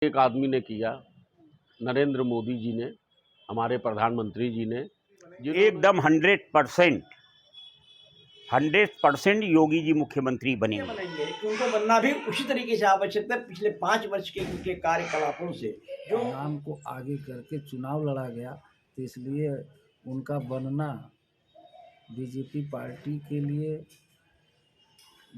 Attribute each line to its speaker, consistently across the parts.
Speaker 1: एक आदमी ने किया, नरेंद्र मोदी जी ने, हमारे प्रधानमंत्री जी ने
Speaker 2: एकदम 100% योगी जी मुख्यमंत्री बनेंगे।
Speaker 3: उनको बनना भी उसी तरीके से आवश्यक है। पिछले 5 वर्ष के उनके कार्यकलापों से जो
Speaker 4: नाम को आगे करके चुनाव लड़ा गया, तो इसलिए उनका बनना बीजेपी पार्टी के लिए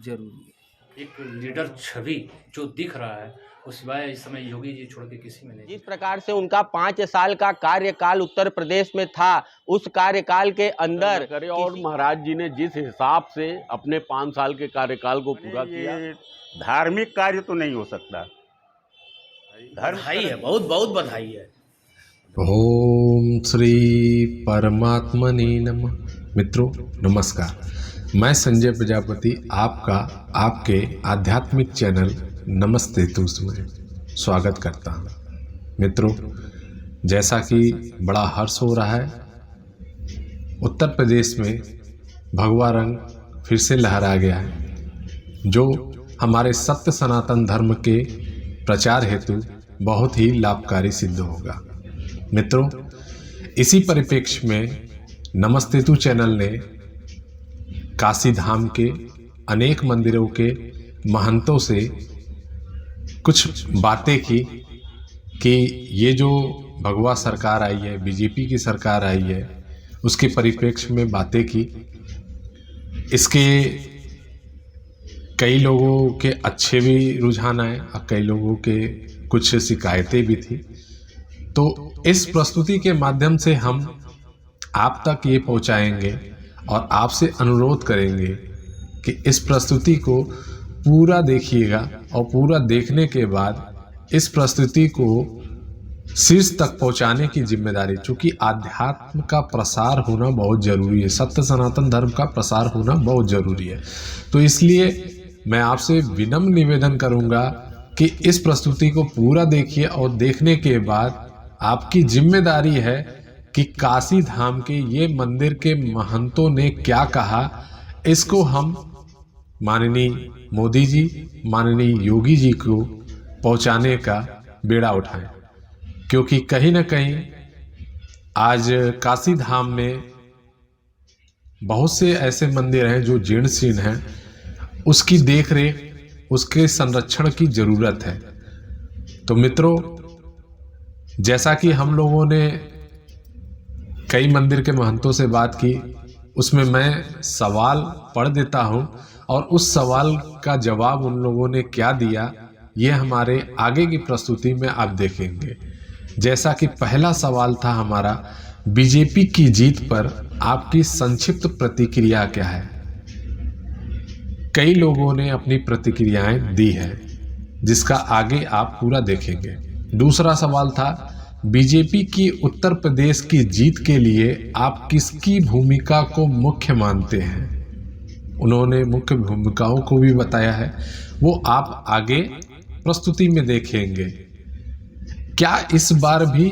Speaker 4: जरूरी है।
Speaker 5: एक लीडर छवि जो दिख रहा है वो सिवाय इस समय योगी जी छोड़ के किसी में नहीं।
Speaker 6: जिस प्रकार से उनका 5 साल का कार्यकाल उत्तर प्रदेश में था, उस कार्यकाल के अंदर
Speaker 1: करे और महाराज जी ने जिस हिसाब से अपने 5 साल के कार्यकाल को पूरा किया,
Speaker 2: धार्मिक कार्य तो नहीं हो सकता।
Speaker 3: बधाई है, बहुत बहुत बधाई है।
Speaker 7: ओम श्री परमात्मने नमः। मित्रों नमस्कार, मैं संजय प्रजापति आपका आपके आध्यात्मिक चैनल नमस्ते तुस में स्वागत करता हूँ। मित्रों, जैसा कि बड़ा हर्ष हो रहा है, उत्तर प्रदेश में भगवा रंग फिर से लहरा गया है, जो हमारे सत्य सनातन धर्म के प्रचार हेतु बहुत ही लाभकारी सिद्ध होगा। मित्रों, इसी परिप्रेक्ष्य में नमस्ते तु चैनल ने काशी धाम के अनेक मंदिरों के महंतों से कुछ बातें की कि ये जो भगवा सरकार आई है, बीजेपी की सरकार आई है, उसके परिप्रेक्ष्य में बातें की। इसके कई लोगों के अच्छे भी रुझान आए और कई लोगों के कुछ शिकायतें भी थी। तो इस प्रस्तुति के माध्यम से हम आप तक ये पहुंचाएंगे और आपसे अनुरोध करेंगे कि इस प्रस्तुति को पूरा देखिएगा और पूरा देखने के बाद इस प्रस्तुति को शीर्ष तक पहुंचाने की जिम्मेदारी, चूंकि आध्यात्म का प्रसार होना बहुत जरूरी है, सत्य सनातन धर्म का प्रसार होना बहुत जरूरी है। तो इसलिए मैं आपसे विनम्र निवेदन करूंगा कि इस प्रस्तुति को पूरा देखिए और देखने के बाद आपकी जिम्मेदारी है कि काशी धाम के ये मंदिर के महंतों ने क्या कहा, इसको हम माननीय मोदी जी, माननीय योगी जी को पहुंचाने का बेड़ा उठाएं। क्योंकि कहीं ना कहीं आज काशी धाम में बहुत से ऐसे मंदिर हैं जो जीर्ण शीर्ण हैं, उसकी देख रेख, उसके संरक्षण की जरूरत है। तो मित्रों, जैसा कि हम लोगों ने कई मंदिर के महंतों से बात की, उसमें मैं सवाल पढ़ देता हूं और उस सवाल का जवाब उन लोगों ने क्या दिया, ये हमारे आगे की प्रस्तुति में आप देखेंगे। जैसा कि पहला सवाल था हमारा, बीजेपी की जीत पर आपकी संक्षिप्त प्रतिक्रिया क्या है। कई लोगों ने अपनी प्रतिक्रियाएं दी है, जिसका आगे आप पूरा देखेंगे। दूसरा सवाल था, बीजेपी की उत्तर प्रदेश की जीत के लिए आप किसकी भूमिका को मुख्य मानते हैं। उन्होंने मुख्य भूमिकाओं को भी बताया है, वो आप आगे प्रस्तुति में देखेंगे। क्या इस बार भी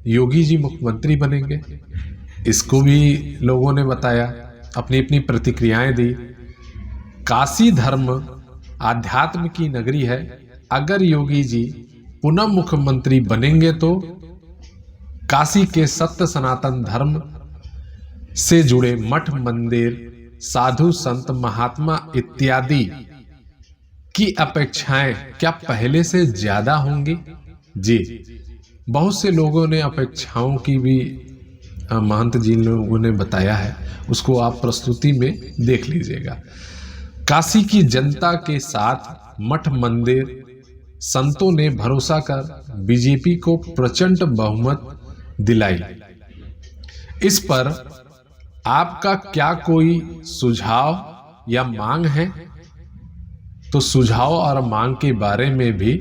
Speaker 7: योगी जी मुख्यमंत्री बनेंगे, इसको भी लोगों ने बताया, अपनी अपनी प्रतिक्रियाएं दी। काशी धर्म आध्यात्म की नगरी है, अगर योगी जी पुनः मुख्यमंत्री बनेंगे तो काशी के सत्य सनातन धर्म से जुड़े मठ, मंदिर, साधु संत, महात्मा इत्यादि की अपेक्षाएं क्या पहले से ज्यादा होंगी। जी, बहुत से लोगों ने अपेक्षाओं की भी महंत जी लोगों ने बताया है, उसको आप प्रस्तुति में देख लीजिएगा। काशी की जनता के साथ मठ, मंदिर, संतों ने भरोसा कर बीजेपी को प्रचंड बहुमत दिलाई। इस पर आपका क्या कोई सुझाव या मांग है? तो सुझाव और मांग के बारे में भी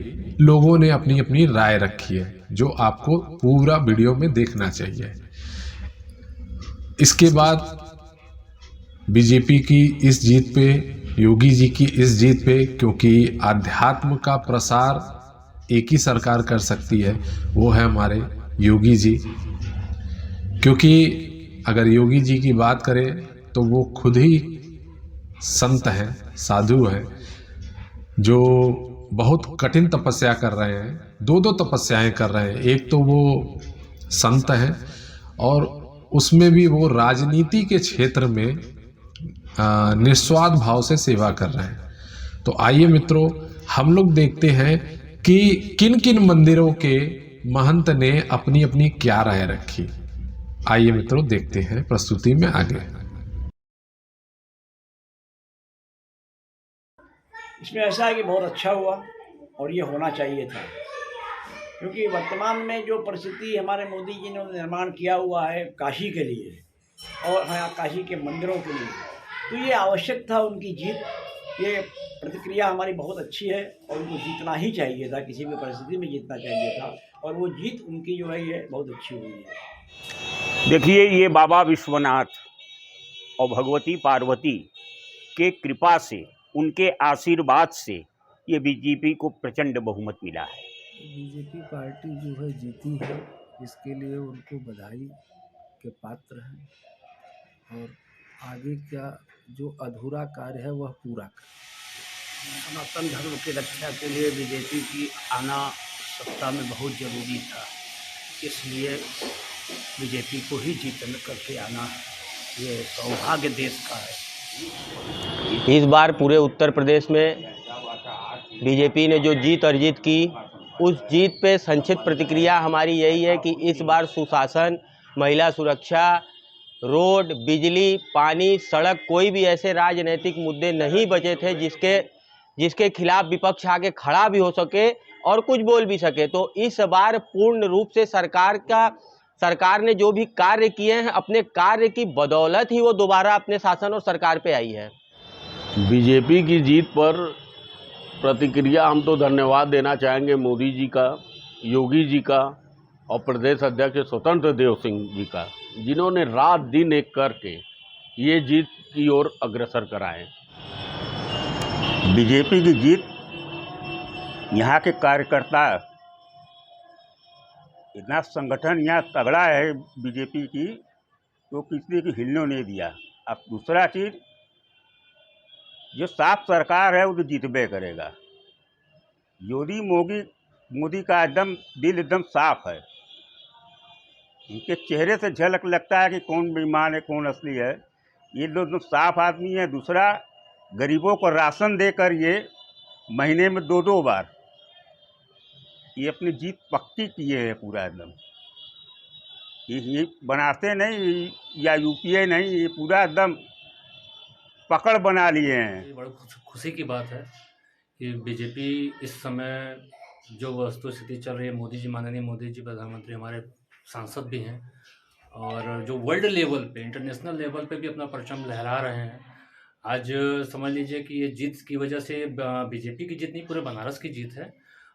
Speaker 7: लोगों ने अपनी अपनी राय रखी है, जो आपको पूरा वीडियो में देखना चाहिए। इसके बाद बीजेपी की इस जीत पे, योगी जी की इस जीत पे, क्योंकि आध्यात्म का प्रसार एक ही सरकार कर सकती है, वो है हमारे योगी जी, क्योंकि अगर योगी जी की बात करें तो वो खुद ही संत हैं, साधु हैं, जो बहुत कठिन तपस्या कर रहे हैं, दो तपस्याएं कर रहे हैं। एक तो वो संत हैं और उसमें भी वो राजनीति के क्षेत्र में निस्वार्थ भाव से सेवा कर रहे हैं। तो आइए मित्रों, हम लोग देखते हैं कि किन किन मंदिरों के महंत ने अपनी अपनी क्या राय रखी। आइए मित्रों, देखते हैं प्रस्तुति में आगे।
Speaker 3: इसमें ऐसा है कि बहुत अच्छा हुआ और ये होना चाहिए था, क्योंकि वर्तमान में जो परिस्थिति हमारे मोदी जी ने निर्माण किया हुआ है काशी के लिए और यहाँ काशी के मंदिरों के लिए, तो ये आवश्यक था उनकी जीत। ये प्रतिक्रिया हमारी बहुत अच्छी है और उनको जीतना ही चाहिए था, किसी भी परिस्थिति में जीतना चाहिए था, और वो जीत उनकी जो है ये बहुत अच्छी हुई है।
Speaker 2: देखिए, ये बाबा विश्वनाथ और भगवती पार्वती के कृपा से, उनके आशीर्वाद से ये बीजेपी को प्रचंड बहुमत मिला है।
Speaker 4: बीजेपी पार्टी जो है जीती है, इसके लिए उनको बधाई के पात्र हैं और आगे क्या जो अधूरा कार्य है वह पूरा करें।
Speaker 8: सनातन धर्म की रक्षा के लिए बीजेपी की आना सत्ता में बहुत ज़रूरी था, इसलिए बीजेपी को ही जीत करके आना है। ये सौभाग्य देश का है।
Speaker 6: इस बार पूरे उत्तर प्रदेश में बीजेपी ने जो जीत अर्जित की, उस जीत पे संक्षिप्त प्रतिक्रिया हमारी यही है कि इस बार सुशासन, महिला सुरक्षा, रोड, बिजली, पानी, सड़क, कोई भी ऐसे राजनीतिक मुद्दे नहीं बचे थे जिसके खिलाफ विपक्ष आके खड़ा भी हो सके और कुछ बोल भी सके। तो इस बार पूर्ण रूप से सरकार ने जो भी कार्य किए हैं, अपने कार्य की बदौलत ही वो दोबारा अपने शासन और सरकार पे आई है।
Speaker 1: बीजेपी की जीत पर प्रतिक्रिया हम तो धन्यवाद देना चाहेंगे मोदी जी का, योगी जी का और प्रदेश अध्यक्ष स्वतंत्र देव सिंह जी का, जिन्होंने रात दिन एक करके ये जीत की ओर अग्रसर कराए।
Speaker 2: बीजेपी की जीत, यहाँ के कार्यकर्ता, इतना संगठन यहाँ तगड़ा है बीजेपी की, तो किसी को हिलने नहीं दिया। अब दूसरा चीज़, जो साफ सरकार है वो तो जीतबे करेगा। योगी मोदी का एकदम दिल एकदम साफ है, उनके चेहरे से झलक लगता है कि कौन बेईमान है कौन असली है। ये लोग एकदम साफ आदमी है। दूसरा, गरीबों को राशन देकर ये महीने में 2-2 बार ये अपनी जीत पक्की किए है पूरा एकदम। ये बनाते नहीं या यूपीए नहीं, ये पूरा एकदम पकड़ बना लिए हैं।
Speaker 5: ये बड़ी खुशी की बात है कि बीजेपी इस समय जो वस्तु स्थिति चल रही है, मोदी जी, माननीय मोदी जी प्रधानमंत्री, हमारे सांसद भी हैं और जो वर्ल्ड लेवल पे, इंटरनेशनल लेवल पे भी अपना परचम लहरा रहे हैं। आज समझ लीजिए कि ये जीत की वजह से बीजेपी की जीत नहीं, पूरे बनारस की जीत है।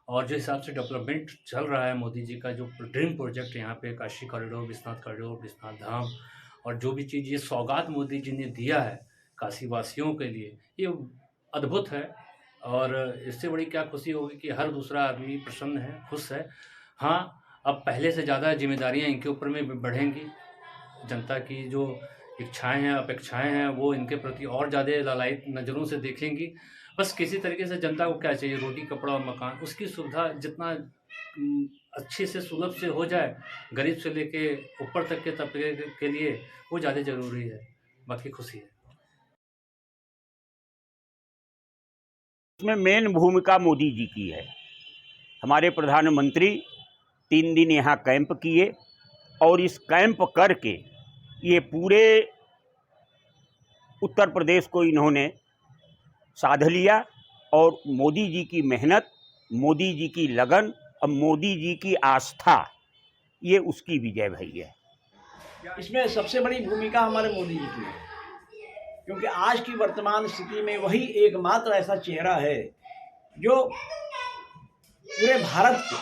Speaker 5: और जिस हिसाब से डेवलपमेंट चल रहा है मोदी जी का, जो ड्रीम प्रोजेक्ट यहाँ पे काशी कॉरिडोर, विश्वनाथ धाम, और जो भी चीज़ ये सौगात मोदी जी ने दिया है काशी वासियों के लिए, ये अद्भुत है। और इससे बड़ी क्या खुशी होगी कि हर दूसरा आदमी प्रसन्न है, खुश है। हाँ, अब पहले से ज़्यादा जिम्मेदारियाँ इनके ऊपर में बढ़ेंगी। जनता की जो इच्छाएं हैं, अपेक्षाएं हैं, वो इनके प्रति और ज़्यादा लालायित नज़रों से देखेंगी। बस किसी तरीके से जनता को क्या चाहिए, रोटी, कपड़ा और मकान, उसकी सुविधा जितना अच्छे से सुलभ से हो जाए, गरीब से लेके ऊपर तक के तबके के लिए, वो ज़्यादा ज़रूरी है। बाकी खुशी है।
Speaker 2: इसमें मेन भूमिका मोदी जी की है। हमारे प्रधानमंत्री 3 दिन यहाँ कैंप किए और इस कैंप करके ये पूरे उत्तर प्रदेश को इन्होंने साध लिया। और मोदी जी की मेहनत, मोदी जी की लगन और मोदी जी की आस्था, ये उसकी विजय भई है।
Speaker 3: इसमें सबसे बड़ी भूमिका हमारे मोदी जी की है, क्योंकि आज की वर्तमान स्थिति में वही एकमात्र ऐसा चेहरा है जो पूरे भारत को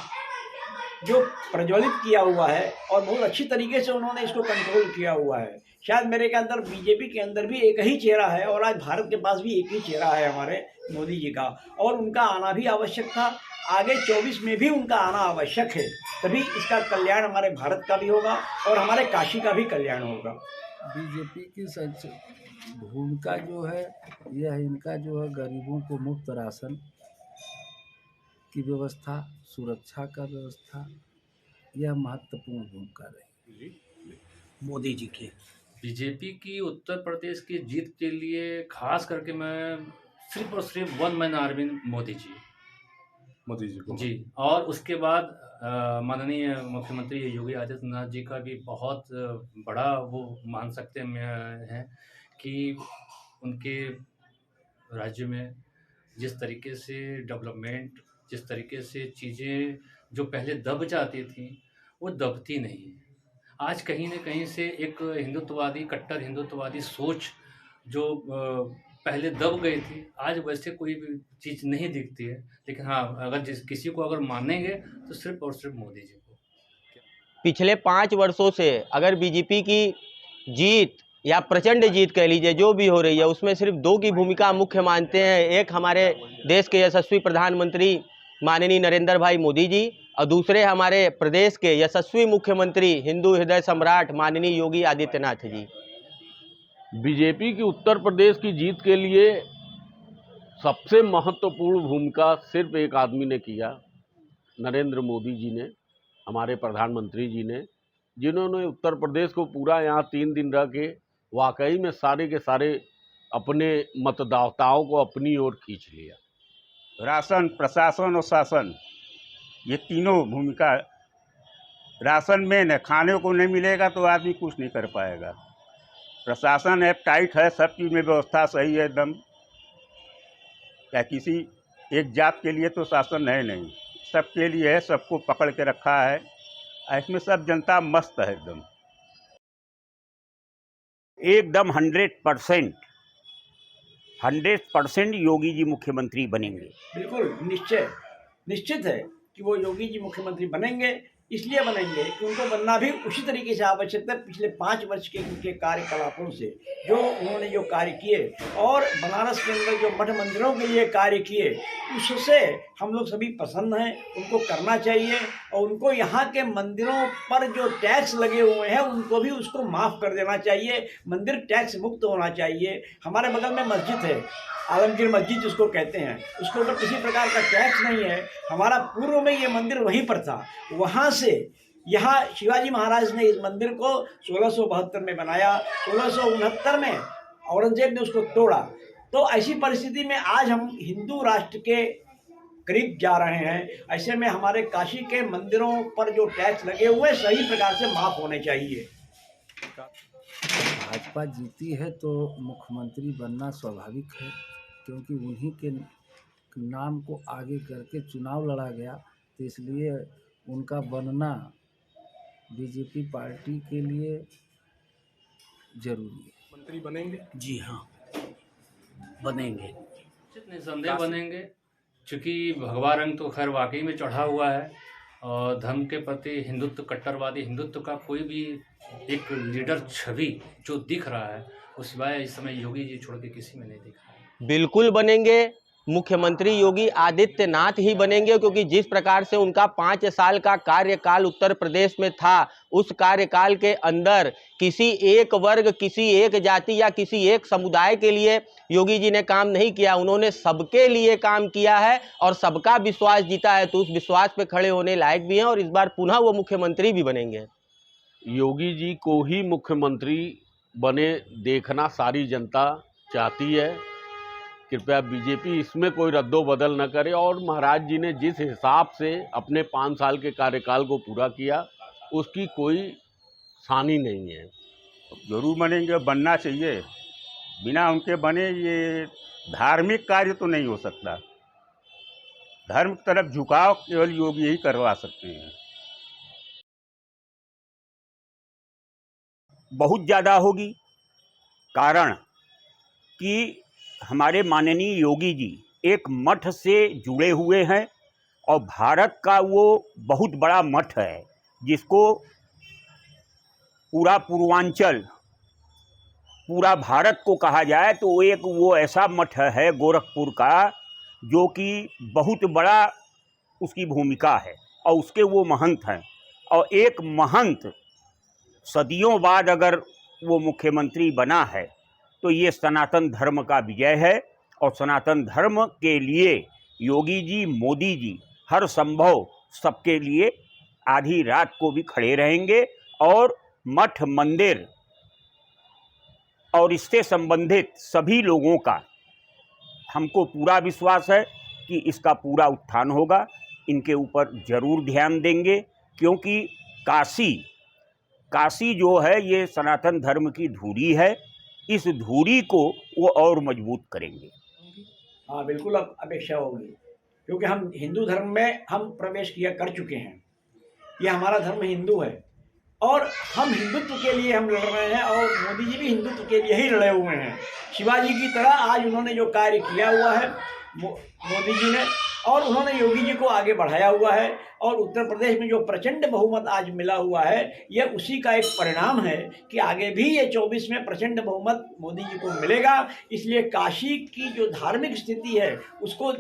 Speaker 3: जो प्रज्वलित किया हुआ है और बहुत अच्छी तरीके से उन्होंने इसको कंट्रोल किया हुआ है। शायद मेरे के अंदर, बीजेपी के अंदर भी एक ही चेहरा है और आज भारत के पास भी एक ही चेहरा है हमारे मोदी जी का, और उनका आना भी आवश्यक था। आगे 24 में भी उनका आना आवश्यक है। तभी इसका कल्याण हमारे भारत का भी होगा और हमारे काशी का भी कल्याण होगा।
Speaker 4: बीजेपी की सच भूमिका जो है यह इनका जो है गरीबों को मुफ्त राशन की व्यवस्था, सुरक्षा का व्यवस्था, यह महत्वपूर्ण भूमिका रही
Speaker 8: मोदी जी की।
Speaker 5: बीजेपी की उत्तर प्रदेश की जीत के लिए खास करके मैं सिर्फ और सिर्फ one man army Modi ji
Speaker 7: को
Speaker 5: जी, और उसके बाद माननीय मुख्यमंत्री योगी आदित्यनाथ जी का भी बहुत बड़ा वो मान सकते हैं कि उनके राज्य में जिस तरीके से डेवलपमेंट, जिस तरीके से चीज़ें जो पहले दब जाती थी वो दबती नहीं है। आज कहीं न कहीं से एक हिंदुत्ववादी, कट्टर हिंदुत्ववादी सोच जो पहले दब गई थी, आज वैसे कोई भी चीज़ नहीं दिखती है। लेकिन हाँ, अगर किसी को अगर मानेंगे तो सिर्फ़ और सिर्फ़ मोदी जी को।
Speaker 6: पिछले 5 वर्षों से अगर बीजेपी की जीत या प्रचंड जीत कह लीजिए जो भी हो रही है, उसमें सिर्फ 2 की भूमिका मुख्य मानते हैं। एक हमारे देश के यशस्वी प्रधानमंत्री माननीय नरेंद्र भाई मोदी जी, और दूसरे हमारे प्रदेश के यशस्वी मुख्यमंत्री, हिंदू हृदय सम्राट माननीय योगी आदित्यनाथ जी।
Speaker 1: बीजेपी की उत्तर प्रदेश की जीत के लिए सबसे महत्वपूर्ण भूमिका सिर्फ एक आदमी ने किया, नरेंद्र मोदी जी ने, हमारे प्रधानमंत्री जी ने, जिन्होंने उत्तर प्रदेश को पूरा यहाँ 3 दिन रह के वाकई में सारे के सारे अपने मतदाताओं को अपनी ओर खींच लिया।
Speaker 2: राशन, प्रशासन और शासन, ये तीनों भूमिका। राशन में न खाने को नहीं मिलेगा तो आदमी कुछ नहीं कर पाएगा। प्रशासन है टाइट है, सब चीज़ में व्यवस्था सही है एकदम। क्या किसी एक जात के लिए तो शासन है नहीं, सबके लिए है, सबको पकड़ के रखा है। इसमें सब जनता मस्त है एकदम।
Speaker 9: एकदम 100% योगी जी मुख्यमंत्री बनेंगे।
Speaker 3: बिल्कुल निश्चित है कि वो योगी जी मुख्यमंत्री बनेंगे। इसलिए बनेंगे कि उनको बनना भी उसी तरीके से आवश्यक है। पिछले 5 वर्ष के उनके कार्यकलापों से जो उन्होंने जो कार्य किए और बनारस के अंदर जो मठ मंदिरों के लिए कार्य किए, उससे हम लोग सभी पसंद हैं। उनको करना चाहिए और उनको यहाँ के मंदिरों पर जो टैक्स लगे हुए हैं उनको भी उसको माफ़ कर देना चाहिए। मंदिर टैक्स मुक्त होना चाहिए। हमारे बगल में मस्जिद है, आलमगीर मस्जिद जिसको कहते हैं, उसके ऊपर किसी प्रकार का टैक्स नहीं है। हमारा पूर्व में ये मंदिर वहीं पर था, वहाँ से यहाँ शिवाजी महाराज ने इस मंदिर को 1672 में बनाया, 1669 में औरंगजेब ने उसको तोड़ा। तो ऐसी परिस्थिति में आज हम हिंदू राष्ट्र के करीब जा रहे हैं। ऐसे में हमारे काशी के मंदिरों पर जो टैक्स लगे हुए सही प्रकार से माफ़ होने चाहिए।
Speaker 4: भाजपा जीती है तो मुख्यमंत्री बनना स्वाभाविक है, क्योंकि उन्हीं के नाम को आगे करके चुनाव लड़ा गया, तो इसलिए उनका बनना बीजेपी पार्टी के लिए जरूरी है।
Speaker 7: मंत्री बनेंगे?
Speaker 8: जी हाँ, बनेंगे,
Speaker 5: निसंदेह बनेंगे, क्योंकि भगवा रंग तो खैर वाकई में चढ़ा हुआ है और धर्म के प्रति हिंदुत्व, कट्टरवादी हिंदुत्व का कोई भी एक लीडर छवि जो दिख रहा है वो सिवाय इस समय योगी जी छोड़ के किसी में नहीं दिख रहा है।
Speaker 6: बिल्कुल बनेंगे, मुख्यमंत्री योगी आदित्यनाथ ही बनेंगे, क्योंकि जिस प्रकार से उनका 5 साल का कार्यकाल उत्तर प्रदेश में था, उस कार्यकाल के अंदर किसी एक वर्ग, किसी एक जाति या किसी एक समुदाय के लिए योगी जी ने काम नहीं किया। उन्होंने सबके लिए काम किया है और सबका विश्वास जीता है, तो उस विश्वास पे खड़े होने लायक भी हैं और इस बार पुनः वो मुख्यमंत्री भी बनेंगे।
Speaker 1: योगी जी को ही मुख्यमंत्री बने देखना सारी जनता चाहती है। कृपया बीजेपी इसमें कोई रद्दोबदल न करे और महाराज जी ने जिस हिसाब से अपने 5 साल के कार्यकाल को पूरा किया उसकी कोई सानी नहीं है।
Speaker 2: जरूर बनेंगे, बनना चाहिए। बिना उनके बने ये धार्मिक कार्य तो नहीं हो सकता। धर्म की तरफ झुकाव केवल योगी ही करवा सकते हैं।
Speaker 9: बहुत ज़्यादा होगी, कारण कि हमारे माननीय योगी जी एक मठ से जुड़े हुए हैं और भारत का वो बहुत बड़ा मठ है जिसको पूरा पूर्वांचल, पूरा भारत को कहा जाए तो एक वो ऐसा मठ है गोरखपुर का जो कि बहुत बड़ा उसकी भूमिका है और उसके वो महंत हैं। और एक महंत सदियों बाद अगर वो मुख्यमंत्री बना है तो ये सनातन धर्म का विजय है। और सनातन धर्म के लिए योगी जी, मोदी जी हर संभव सबके लिए आधी रात को भी खड़े रहेंगे। और मठ, मंदिर और इससे संबंधित सभी लोगों का हमको पूरा विश्वास है कि इसका पूरा उत्थान होगा। इनके ऊपर जरूर ध्यान देंगे, क्योंकि काशी जो है ये सनातन धर्म की धुरी है। इस धुरी को वो और मजबूत करेंगे।
Speaker 3: हाँ बिल्कुल, अब अपेक्षा होगी, क्योंकि हम हिंदू धर्म में हम प्रवेश कर चुके हैं। ये हमारा धर्म हिंदू है और हम हिंदुत्व के लिए हम लड़ रहे हैं, और मोदी जी भी हिंदुत्व के लिए ही लड़े हुए हैं। शिवाजी की तरह आज उन्होंने जो कार्य किया हुआ है मोदी जी ने, और उन्होंने योगी जी को आगे बढ़ाया हुआ है, और उत्तर प्रदेश में जो प्रचंड बहुमत आज मिला हुआ है, यह उसी का एक परिणाम है कि आगे भी ये 24 में प्रचंड बहुमत मोदी जी को मिलेगा। इसलिए काशी की जो धार्मिक स्थिति है उसको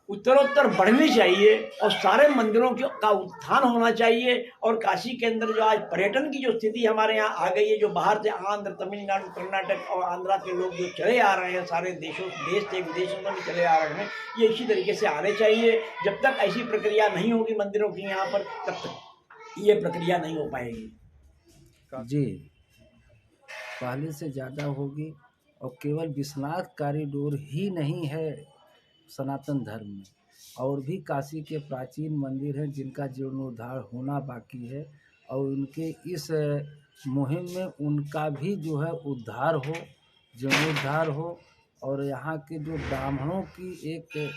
Speaker 3: उत्तरोत्तर बढ़नी चाहिए, और सारे मंदिरों का उत्थान होना चाहिए। और काशी के अंदर जो आज पर्यटन की जो स्थिति हमारे यहाँ आ गई है, जो बाहर से आंध्र, तमिलनाडु, कर्नाटक और आंध्रा के लोग जो चले आ रहे हैं, सारे देश से विदेशों में भी चले आ रहे हैं, ये इसी तरीके से आने चाहिए। जब तक ऐसी प्रक्रिया नहीं होगी मंदिरों की यहाँ पर, तब तक ये प्रक्रिया नहीं हो पाएगी।
Speaker 4: जी, पहले से ज़्यादा होगी। और केवल विश्वनाथ कॉरिडोर ही नहीं है सनातन धर्म में, और भी काशी के प्राचीन मंदिर हैं जिनका जीर्णोद्धार होना बाकी है, और उनके इस मुहिम में उनका भी जो है उद्धार हो, जीर्णोद्धार हो। और यहाँ के जो ब्राह्मणों की एक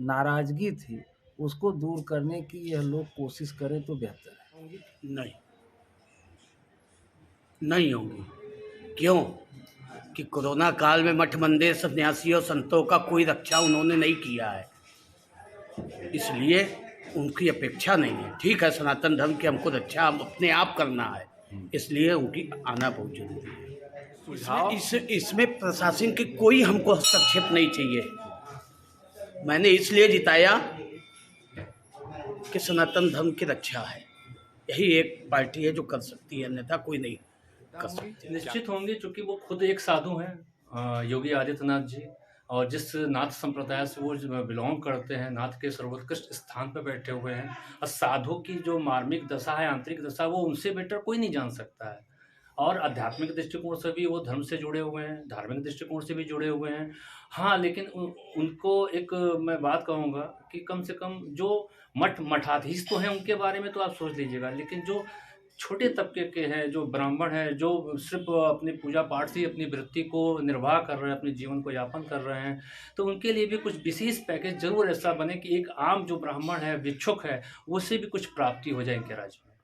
Speaker 4: नाराज़गी थी उसको दूर करने की यह लोग कोशिश करें तो बेहतर है।
Speaker 8: नहीं होंगी। क्यों कि कोरोना काल में मठ, मंदिर, सन्यासियों, संतों का कोई रक्षा उन्होंने नहीं किया है, इसलिए उनकी अपेक्षा नहीं है। ठीक है, सनातन धर्म की हमको रक्षा हम अपने आप करना है, इसलिए उनकी आना बहुत जरूरी है। इसमें प्रशासन की कोई हमको हस्तक्षेप नहीं चाहिए। मैंने इसलिए जिताया कि सनातन धर्म की रक्षा है, यही एक पार्टी है जो कर सकती है, अन्यथा कोई नहीं कर सकती।
Speaker 5: निश्चित होंगे, चूंकि वो खुद एक साधु हैं, योगी आदित्यनाथ जी, और जिस नाथ संप्रदाय से वो बिलोंग करते हैं, नाथ के सर्वोत्कृष्ट स्थान पर बैठे हुए हैं। और साधु की जो मार्मिक दशा है, आंतरिक दशा, वो उनसे बेटर कोई नहीं जान सकता है। और आध्यात्मिक दृष्टिकोण से भी वो धर्म से जुड़े हुए हैं, धार्मिक दृष्टिकोण से भी जुड़े हुए हैं। हाँ, लेकिन उनको एक मैं बात कहूँगा कि कम से कम जो मठाधीश तो हैं उनके बारे में तो आप सोच लीजिएगा, लेकिन जो छोटे तबके के हैं, जो ब्राह्मण हैं, जो सिर्फ अपनी पूजा पाठ से अपनी वृत्ति को निर्वाह कर रहे हैं, अपने जीवन को यापन कर रहे हैं, तो उनके लिए भी कुछ विशेष पैकेज जरूर ऐसा बने कि एक आम जो ब्राह्मण है, भिक्षुक है, उससे भी कुछ प्राप्ति हो जाए इनके राज्य में।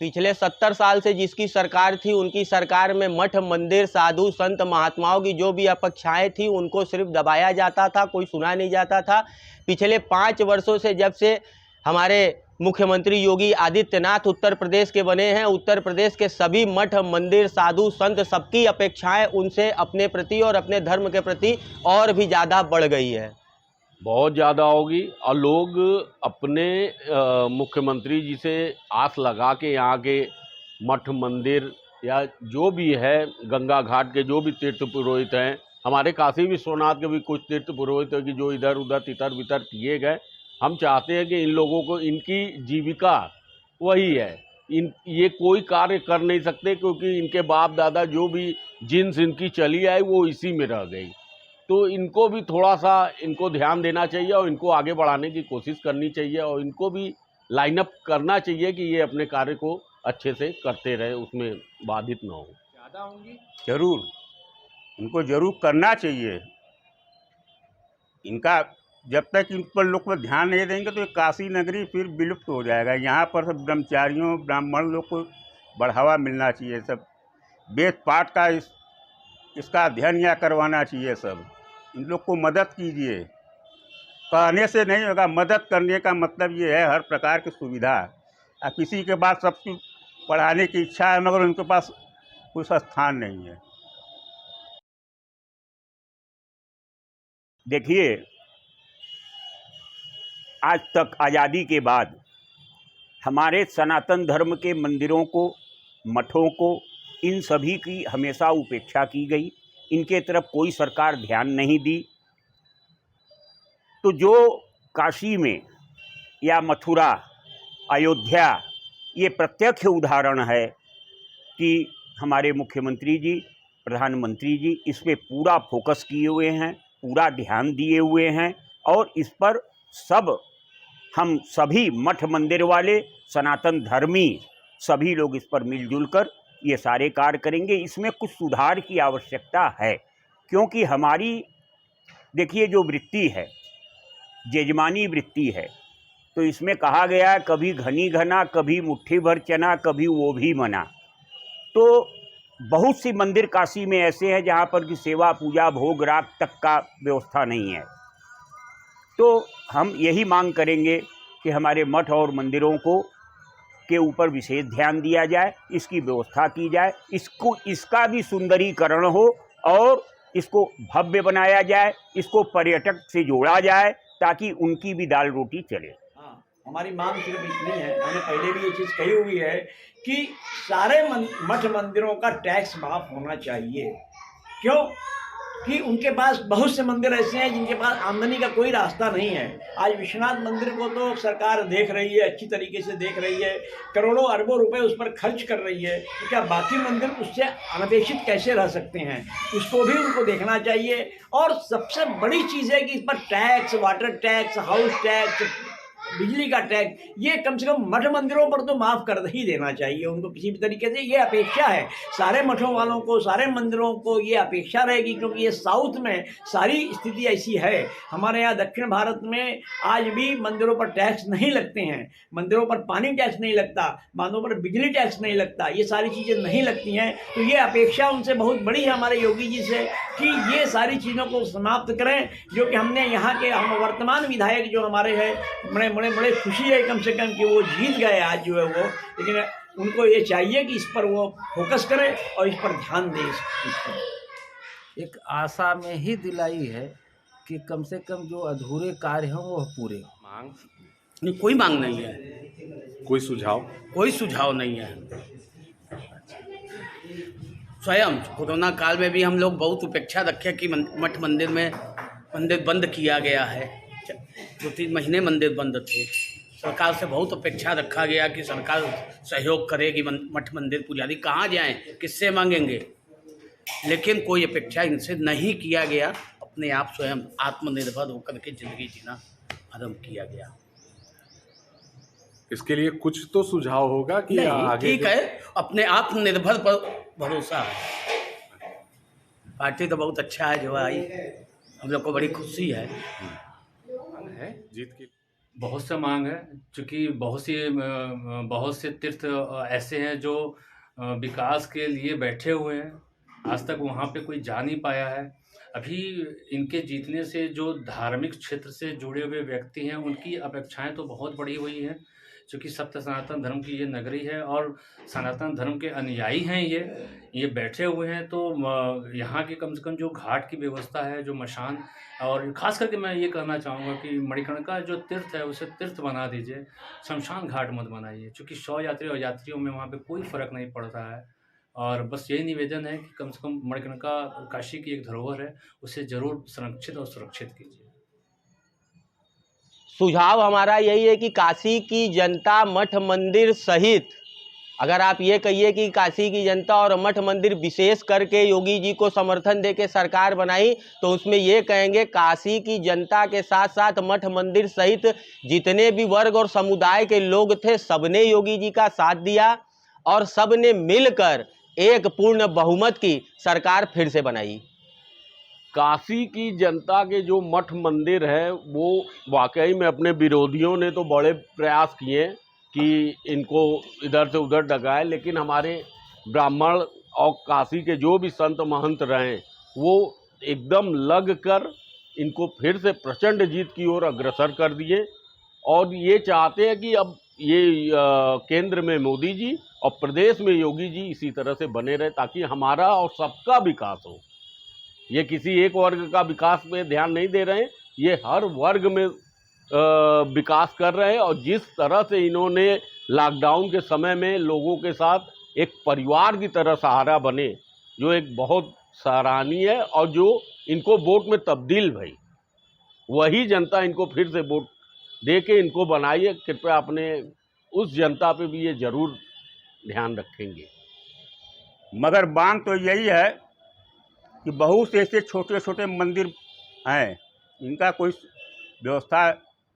Speaker 6: पिछले 70 साल से जिसकी सरकार थी, उनकी सरकार में मठ, मंदिर, साधु, संत, महात्माओं की जो भी अपेक्षाएं थी उनको सिर्फ दबाया जाता था, कोई सुना नहीं जाता था। पिछले 5 वर्षों से जब से हमारे मुख्यमंत्री योगी आदित्यनाथ उत्तर प्रदेश के बने हैं, उत्तर प्रदेश के सभी मठ, मंदिर, साधु, संत, सबकी अपेक्षाएं उनसे अपने प्रति और अपने धर्म के प्रति और भी ज़्यादा बढ़ गई है,
Speaker 1: बहुत ज़्यादा होगी। और लोग अपने मुख्यमंत्री जी से आस लगा के यहाँ के मठ, मंदिर या जो भी है, गंगा घाट के जो भी तीर्थ पुरोहित हैं, हमारे काशी विश्वनाथ के भी कुछ तीर्थ पुरोहित हैं कि जो इधर उधर तितर बितर किए गए, हम चाहते हैं कि इन लोगों को, इनकी जीविका वही है, ये कोई कार्य कर नहीं सकते, क्योंकि इनके बाप दादा जो भी जिन्स इनकी चली आई वो इसी में रह गई। तो इनको भी थोड़ा सा इनको ध्यान देना चाहिए और इनको आगे बढ़ाने की कोशिश करनी चाहिए, और इनको भी लाइन अप करना चाहिए कि ये अपने कार्य को अच्छे से करते रहे, उसमें बाधित ना हो।
Speaker 2: ज़्यादा होंगी जरूर, इनको जरूर करना चाहिए। इनका जब तक इन पर लोग पर ध्यान नहीं देंगे तो ये काशी नगरी फिर विलुप्त हो जाएगा। यहाँ पर सब ब्रह्मचारियों, ब्राह्मण लोग को बढ़ावा मिलना चाहिए, सब वेद पाठ का इसका अध्ययन या करवाना चाहिए। सब इन लोग को मदद कीजिए, कहने से नहीं होगा, मदद करने का मतलब ये है हर प्रकार की सुविधा। अब किसी के पास सब कुछ पढ़ाने की इच्छा है मगर उनके पास कुछ स्थान नहीं है।
Speaker 9: देखिए, आज तक आज़ादी के बाद हमारे सनातन धर्म के मंदिरों को, मठों को, इन सभी की हमेशा उपेक्षा की गई। इनके तरफ कोई सरकार ध्यान नहीं दी। तो जो काशी में या मथुरा, अयोध्या, ये प्रत्यक्ष उदाहरण है कि हमारे मुख्यमंत्री जी, प्रधानमंत्री जी इस पे पूरा फोकस किए हुए हैं, पूरा ध्यान दिए हुए हैं और इस पर हम सभी मठ मंदिर वाले, सनातन धर्मी सभी लोग इस पर मिलजुल कर ये सारे कार्य करेंगे। इसमें कुछ सुधार की आवश्यकता है, क्योंकि हमारी देखिए जो वृत्ति है, यजमानी वृत्ति है, तो इसमें कहा गया है कभी घनी घना, कभी मुट्ठी भर चना, कभी वो भी मना। तो बहुत सी मंदिर काशी में ऐसे हैं जहाँ पर कि सेवा पूजा भोग राग तक का व्यवस्था नहीं है। तो हम यही मांग करेंगे कि हमारे मठ और मंदिरों के ऊपर विशेष ध्यान दिया जाए, इसकी व्यवस्था की जाए, इसका भी सुंदरीकरण हो और इसको भव्य बनाया जाए, इसको पर्यटक से जोड़ा जाए ताकि उनकी भी दाल रोटी चले।
Speaker 3: हाँ, हमारी मांग सिर्फ इतनी है, मैंने पहले भी ये चीज़ कही हुई है कि सारे मठ मंदिरों का टैक्स माफ होना चाहिए। क्यों कि उनके पास बहुत से मंदिर ऐसे हैं जिनके पास आमदनी का कोई रास्ता नहीं है। आज विश्वनाथ मंदिर को तो सरकार देख रही है, अच्छी तरीके से देख रही है, करोड़ों अरबों रुपए उस पर खर्च कर रही है। तो क्या बाकी मंदिर उससे अनपेक्षित कैसे रह सकते हैं? उसको भी उनको देखना चाहिए। और सबसे बड़ी चीज़ है कि इस पर tax, water tax, house tax, बिजली का टैक्स, ये कम से कम मठ मंदिरों पर तो माफ़ कर ही देना चाहिए उनको किसी भी तरीके से। ये अपेक्षा है सारे मठों वालों को, सारे मंदिरों को ये अपेक्षा रहेगी, क्योंकि ये साउथ में सारी स्थिति ऐसी है। हमारे यहाँ दक्षिण भारत में आज भी मंदिरों पर टैक्स नहीं लगते हैं, मंदिरों पर पानी टैक्स नहीं लगता, मंदिरों पर बिजली टैक्स नहीं लगता, ये सारी चीज़ें नहीं लगती हैं। तो ये अपेक्षा उनसे बहुत बड़ी है हमारे योगी जी से कि ये सारी चीज़ों को समाप्त करें, जो कि हमने यहाँ के हम वर्तमान विधायक जो हमारे हैं बड़े खुशी है कम से कम कि वो जीत गए आज जो है वो। लेकिन उनको ये चाहिए कि इस पर वो फोकस करें और इस पर ध्यान दें। इस पर
Speaker 4: एक आशा में ही दिलाई है कि कम से कम जो अधूरे कार्य हैं वो पूरे हों।
Speaker 8: मांग नहीं, कोई मांग नहीं है,
Speaker 7: कोई सुझाव?
Speaker 8: कोई सुझाव नहीं है। स्वयं कोरोना काल में भी हम लोग बहुत उपेक्षा रखे कि मठ मंदिर में मंदिर बंद किया गया है। 2-3 महीने मंदिर बंद थे। सरकार से बहुत अपेक्षा रखा गया कि सरकार सहयोग करेगी, मठ मंदिर पुजारी कहाँ जाएं, किससे मांगेंगे, लेकिन कोई अपेक्षा इनसे नहीं किया गया। अपने आप स्वयं आत्मनिर्भर होकर के जिंदगी जीना आरंभ किया गया।
Speaker 7: इसके लिए कुछ तो सुझाव होगा कि आगे
Speaker 8: ठीक है, अपने आत्मनिर्भर पर भरोसा है। पार्टी तो बहुत अच्छा है जो आई, हम लोग को बड़ी खुशी है
Speaker 7: जीत की।
Speaker 5: बहुत से मांग है, क्योंकि बहुत से तीर्थ ऐसे हैं जो विकास के लिए बैठे हुए हैं, आज तक वहाँ पे कोई जा नहीं पाया है। अभी इनके जीतने से जो धार्मिक क्षेत्र से जुड़े हुए व्यक्ति हैं उनकी अपेक्षाएं तो बहुत बढ़ी हुई हैं, क्योंकि सत्य सनातन धर्म की ये नगरी है और सनातन धर्म के अनुयायी हैं ये बैठे हुए हैं। तो यहाँ की कम से कम जो घाट की व्यवस्था है, जो मशान, और ख़ास करके मैं ये कहना चाहूँगा कि मणिकर्णिका जो तीर्थ है उसे तीर्थ बना दीजिए, शमशान घाट मत बनाइए, क्योंकि शव यात्री और यात्रियों में वहाँ पे कोई फ़र्क नहीं पड़ता है। और बस यही निवेदन है कि कम से कम मणिकर्णिका काशी की एक धरोहर है, उसे ज़रूर संरक्षित और सुरक्षित कीजिए।
Speaker 6: सुझाव हमारा यही है कि काशी की जनता मठ मंदिर सहित, अगर आप ये कहिए कि काशी की जनता और मठ मंदिर विशेष करके योगी जी को समर्थन दे के सरकार बनाई, तो उसमें ये कहेंगे काशी की जनता के साथ साथ मठ मंदिर सहित जितने भी वर्ग और समुदाय के लोग थे, सबने योगी जी का साथ दिया और सब ने मिलकर एक पूर्ण बहुमत की सरकार फिर से बनाई।
Speaker 1: काशी की जनता के जो मठ मंदिर है वो वाकई में अपने विरोधियों ने तो बड़े प्रयास किए कि इनको इधर से उधर डगाए, लेकिन हमारे ब्राह्मण और काशी के जो भी संत महंत रहे वो एकदम लग कर इनको फिर से प्रचंड जीत की ओर अग्रसर कर दिए और ये चाहते हैं कि अब ये केंद्र में मोदी जी और प्रदेश में योगी जी इसी तरह से बने रहे, ताकि हमारा और सबका विकास हो। ये किसी एक वर्ग का विकास पे ध्यान नहीं दे रहे हैं, ये हर वर्ग में विकास कर रहे हैं। और जिस तरह से इन्होंने लॉकडाउन के समय में लोगों के साथ एक परिवार की तरह सहारा बने, जो एक बहुत सराहनीय है। और जो इनको वोट में तब्दील भई, वही जनता इनको फिर से वोट दे के इनको बनाइए। कृपया अपने उस जनता पे भी ये जरूर ध्यान रखेंगे।
Speaker 2: मगर मांग तो यही है कि बहुत से ऐसे छोटे छोटे मंदिर हैं, इनका कोई व्यवस्था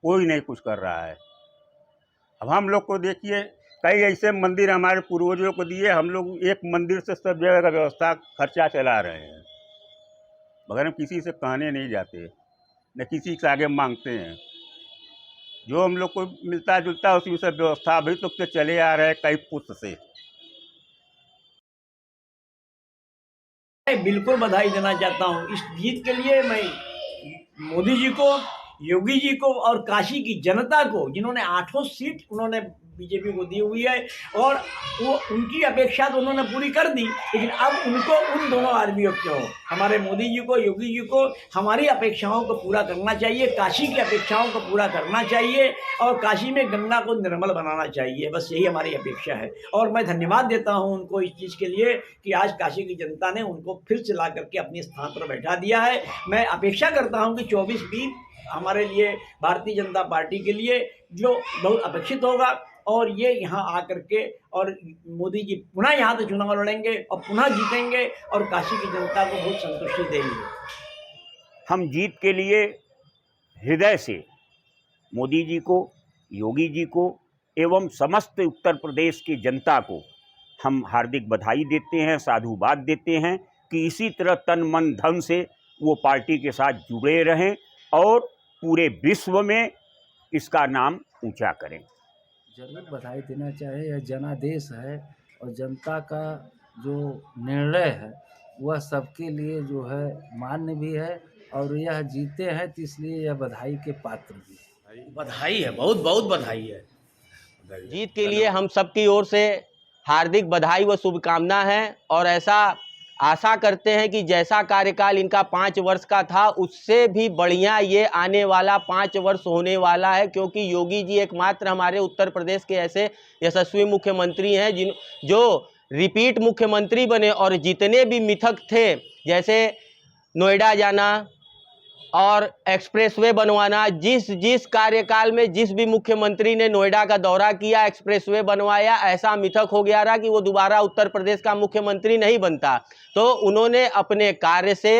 Speaker 2: कोई नहीं कुछ कर रहा है। अब हम लोग को देखिए, कई ऐसे मंदिर हमारे पूर्वजों को दिए, हम लोग एक मंदिर से सब जगह का व्यवस्था खर्चा चला रहे हैं, मगर हम किसी से कहने नहीं जाते, न किसी से आगे मांगते हैं। जो हम लोग को मिलता जुलता है उसी से व्यवस्था अभी तक तो चले आ रहे हैं कई पुष्ट से।
Speaker 3: मैं बिल्कुल बधाई देना चाहता हूँ इस जीत के लिए। मैं मोदी जी को, योगी जी को और काशी की जनता को, जिन्होंने 8 सीट उन्होंने बीजेपी को दी हुई है, और वो उनकी अपेक्षा तो उन्होंने पूरी कर दी, लेकिन अब उनको, उन दोनों आदमियों को, हमारे मोदी जी को, योगी जी को हमारी अपेक्षाओं को पूरा करना चाहिए, काशी की अपेक्षाओं को पूरा करना चाहिए, और काशी में गंगा को निर्मल बनाना चाहिए। बस यही हमारी अपेक्षा है। और मैं धन्यवाद देता हूं उनको इस चीज़ के लिए कि आज काशी की जनता ने उनको फिर से ला करके अपने स्थान पर बैठा दिया है। मैं अपेक्षा करता हूं कि 24-20 हमारे लिए, भारतीय जनता पार्टी के लिए जो बहुत अपेक्षित होगा, और ये यहाँ आकर के और मोदी जी पुनः यहाँ से चुनाव लड़ेंगे और पुनः जीतेंगे और काशी की जनता को बहुत संतुष्टि देंगे।
Speaker 9: हम जीत के लिए हृदय से मोदी जी को, योगी जी को एवं समस्त उत्तर प्रदेश की जनता को हम हार्दिक बधाई देते हैं, साधुवाद देते हैं कि इसी तरह तन मन धन से वो पार्टी के साथ जुड़े रहें और पूरे विश्व में इसका नाम ऊंचा करें।
Speaker 4: जरूर बधाई देना चाहिए। यह जनादेश है और जनता का जो निर्णय है वह सबके लिए जो है मान्य भी है, और यह जीते हैं तो इसलिए यह बधाई के पात्र भी है।
Speaker 3: बधाई है, बहुत बहुत बधाई है।
Speaker 6: जीत के लिए हम सबकी ओर से हार्दिक बधाई व शुभकामना है, और ऐसा आशा करते हैं कि जैसा कार्यकाल इनका 5 वर्ष का था उससे भी बढ़िया ये आने वाला 5 वर्ष होने वाला है, क्योंकि योगी जी एकमात्र हमारे उत्तर प्रदेश के ऐसे यशस्वी मुख्यमंत्री हैं जो रिपीट मुख्यमंत्री बने, और जितने भी मिथक थे, जैसे नोएडा जाना और एक्सप्रेसवे बनवाना, जिस कार्यकाल में जिस भी मुख्यमंत्री ने नोएडा का दौरा किया, एक्सप्रेसवे बनवाया, ऐसा मिथक हो गया रहा कि वो दोबारा उत्तर प्रदेश का मुख्यमंत्री नहीं बनता। तो उन्होंने अपने कार्य से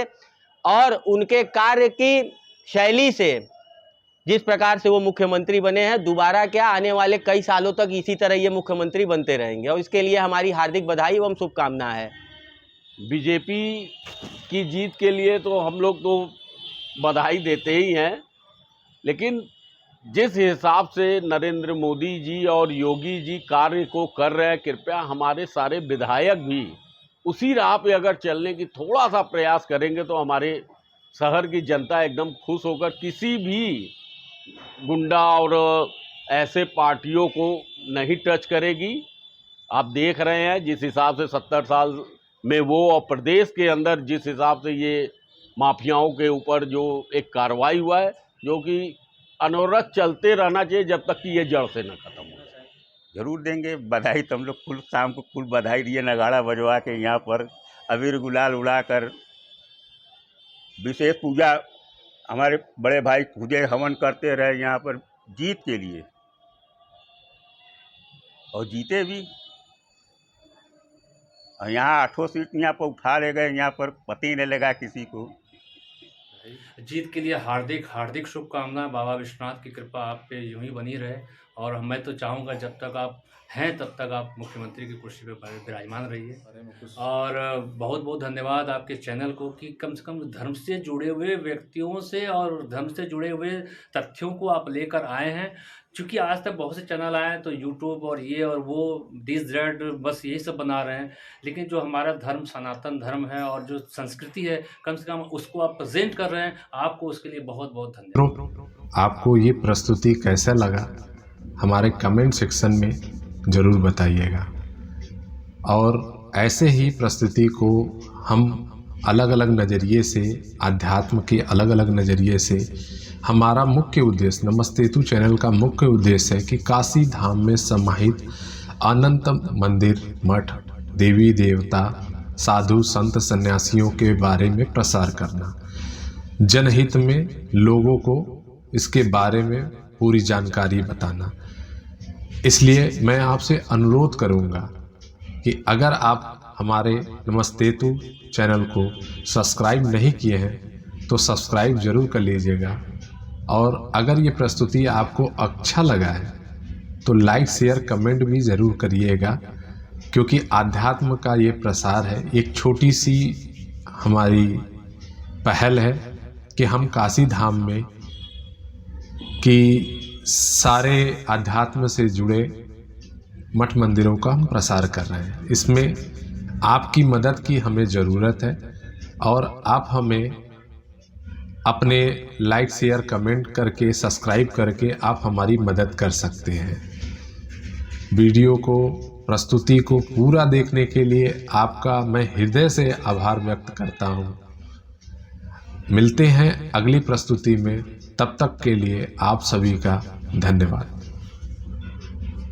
Speaker 6: और उनके कार्य की शैली से जिस प्रकार से वो मुख्यमंत्री बने हैं, दोबारा क्या आने वाले कई सालों तक इसी तरह ये मुख्यमंत्री बनते रहेंगे, और इसके लिए हमारी हार्दिक बधाई एवं शुभकामना है।
Speaker 1: बीजेपी की जीत के लिए तो हम लोग तो बधाई देते ही हैं, लेकिन जिस हिसाब से नरेंद्र मोदी जी और योगी जी कार्य को कर रहे हैं, कृपया हमारे सारे विधायक भी उसी राह पे अगर चलने की थोड़ा सा प्रयास करेंगे तो हमारे शहर की जनता एकदम खुश होकर किसी भी गुंडा और ऐसे पार्टियों को नहीं टच करेगी। आप देख रहे हैं जिस हिसाब से 70 साल में वो, और प्रदेश के अंदर जिस हिसाब से ये माफियाओं के ऊपर जो एक कार्रवाई हुआ है, जो कि अनवरत चलते रहना चाहिए जब तक कि ये जड़ से न खत्म हो जाए।
Speaker 2: जरूर देंगे बधाई। तो हम लोग कुल शाम को कुल बधाई दिए, नगाड़ा बजवा के यहाँ पर अबीर गुलाल उड़ाकर विशेष पूजा हमारे बड़े भाई पूजे हवन करते रहे यहाँ पर जीत के लिए, और जीते भी। और यहाँ 8 सीट यहाँ पर उठा ले गए, यहाँ पर पता ही नहीं लगा किसी को।
Speaker 5: जीत के लिए हार्दिक हार्दिक शुभकामनाएं। बाबा विश्वनाथ की कृपा आप पे यूं ही बनी रहे, और मैं तो चाहूँगा जब तक आप हैं तब तक आप मुख्यमंत्री की कुर्सी पे विराजमान रहिए। और बहुत बहुत धन्यवाद आपके चैनल को कि कम से कम धर्म से जुड़े हुए व्यक्तियों से और धर्म से जुड़े हुए तथ्यों को आप लेकर आए हैं। चूँकि आज तक बहुत से चैनल आए हैं तो यूट्यूब और ये और वो दिस दैट बस यही सब बना रहे हैं, लेकिन जो हमारा धर्म सनातन धर्म है और जो संस्कृति है कम से कम उसको आप प्रेजेंट कर रहे हैं, आपको उसके लिए बहुत बहुत धन्यवाद।
Speaker 7: आपको ये प्रस्तुति कैसा लगा हमारे कमेंट सेक्शन में ज़रूर बताइएगा, और ऐसे ही प्रस्तुति को हम अलग अलग नज़रिए से, अध्यात्म के अलग अलग नज़रिए से हमारा मुख्य उद्देश्य, नमस्तेतु चैनल का मुख्य उद्देश्य है कि काशी धाम में समाहित अनंत मंदिर, मठ, देवी देवता, साधु संत सन्यासियों के बारे में प्रसार करना, जनहित में लोगों को इसके बारे में पूरी जानकारी बताना। इसलिए मैं आपसे अनुरोध करूंगा कि अगर आप हमारे नमस्तेतु चैनल को सब्सक्राइब नहीं किए हैं तो सब्सक्राइब जरूर कर लीजिएगा, और अगर ये प्रस्तुति आपको अच्छा लगा है तो लाइक शेयर कमेंट भी ज़रूर करिएगा, क्योंकि आध्यात्म का ये प्रसार है। एक छोटी सी हमारी पहल है कि हम काशी धाम में कि सारे आध्यात्म से जुड़े मठ मंदिरों का हम प्रसार कर रहे हैं। इसमें आपकी मदद की हमें ज़रूरत है, और आप हमें अपने लाइक शेयर कमेंट करके सब्सक्राइब करके आप हमारी मदद कर सकते हैं। वीडियो को, प्रस्तुति को पूरा देखने के लिए आपका मैं हृदय से आभार व्यक्त करता हूँ। मिलते हैं अगली प्रस्तुति में, तब तक के लिए आप सभी का धन्यवाद।